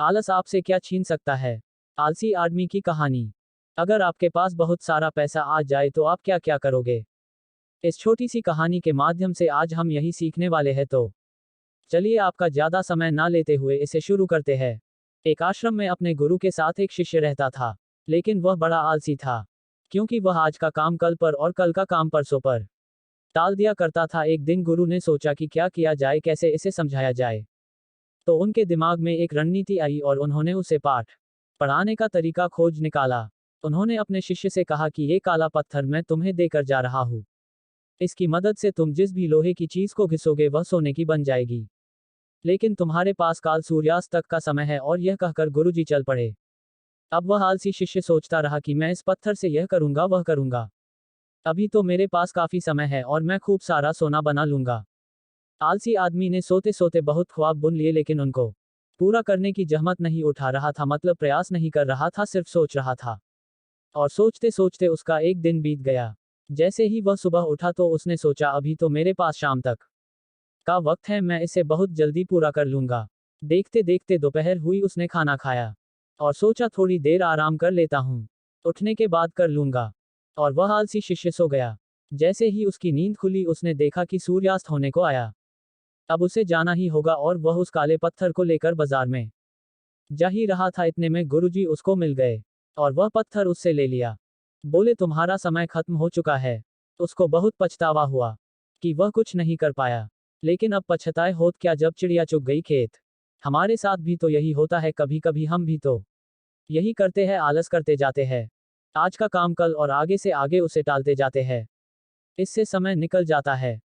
आलस आपसे क्या छीन सकता है? आलसी आदमी की कहानी। अगर आपके पास बहुत सारा पैसा आ जाए तो आप क्या क्या करोगे? इस छोटी सी कहानी के माध्यम से आज हम यही सीखने वाले हैं, तो चलिए आपका ज्यादा समय ना लेते हुए इसे शुरू करते हैं। एक आश्रम में अपने गुरु के साथ एक शिष्य रहता था, लेकिन वह बड़ा आलसी था, क्योंकि वह आज का काम कल पर और कल का काम परसों पर टाल दिया करता था। एक दिन गुरु ने सोचा कि क्या किया जाए, कैसे इसे समझाया जाए। तो उनके दिमाग में एक रणनीति आई और उन्होंने उसे पाठ पढ़ाने का तरीका खोज निकाला। उन्होंने अपने शिष्य से कहा कि ये काला पत्थर मैं तुम्हें देकर जा रहा हूँ। इसकी मदद से तुम जिस भी लोहे की चीज को घिसोगे वह सोने की बन जाएगी। लेकिन तुम्हारे पास काल सूर्यास्त तक का समय है। और यह कहकर गुरुजी चल पड़े। अब वह आलसी शिष्य सोचता रहा कि मैं इस पत्थर से यह करूंगा वह करूंगा। अभी तो मेरे पास काफी समय है और मैं खूब सारा सोना बना लूंगा। आलसी आदमी ने सोते सोते बहुत ख्वाब बुन लिए, लेकिन उनको पूरा करने की जहमत नहीं उठा रहा था, मतलब प्रयास नहीं कर रहा था, सिर्फ सोच रहा था। और सोचते सोचते उसका एक दिन बीत गया। जैसे ही वह सुबह उठा तो उसने सोचा अभी तो मेरे पास शाम तक का वक्त है, मैं इसे बहुत जल्दी पूरा कर लूंगा। देखते देखते दोपहर हुई, उसने खाना खाया और सोचा थोड़ी देर आराम कर लेता हूँ, उठने के बाद कर लूंगा। और वह आलसी शिष्य सो गया। जैसे ही उसकी नींद खुली उसने देखा कि सूर्यास्त होने को आया। अब उसे जाना ही होगा और वह उस काले पत्थर को लेकर बाजार में जा ही रहा था। इतने में गुरुजी उसको मिल गए और वह पत्थर उससे ले लिया। बोले तुम्हारा समय खत्म हो चुका है। उसको बहुत पछतावा हुआ कि वह कुछ नहीं कर पाया, लेकिन अब पछताए होत क्या जब चिड़िया चुग गई खेत। हमारे साथ भी तो यही होता है, कभी कभी हम भी तो यही करते हैं, आलस करते जाते हैं। आज का काम कल और आगे से आगे उसे टालते जाते हैं। इससे समय निकल जाता है।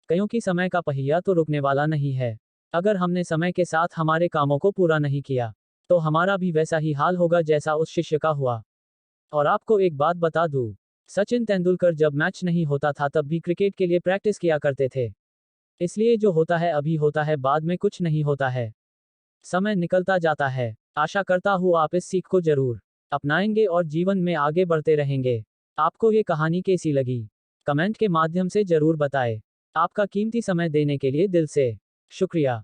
क्योंकि समय का पहिया तो रुकने वाला नहीं है। अगर हमने समय के साथ हमारे कामों को पूरा नहीं किया तो हमारा भी वैसा ही हाल होगा जैसा उस शिष्य का हुआ। और आपको एक बात बता दूं, सचिन तेंदुलकर जब मैच नहीं होता था तब भी क्रिकेट के लिए प्रैक्टिस किया करते थे। इसलिए जो होता है अभी होता है, बाद में कुछ नहीं होता है। समय निकलता जाता है। आशा करता हूँ आप इस सीख को जरूर अपनाएंगे और जीवन में आगे बढ़ते रहेंगे। आपको ये कहानी कैसी लगी, कमेंट के माध्यम से जरूर बताएं। आपका कीमती समय देने के लिए दिल से शुक्रिया।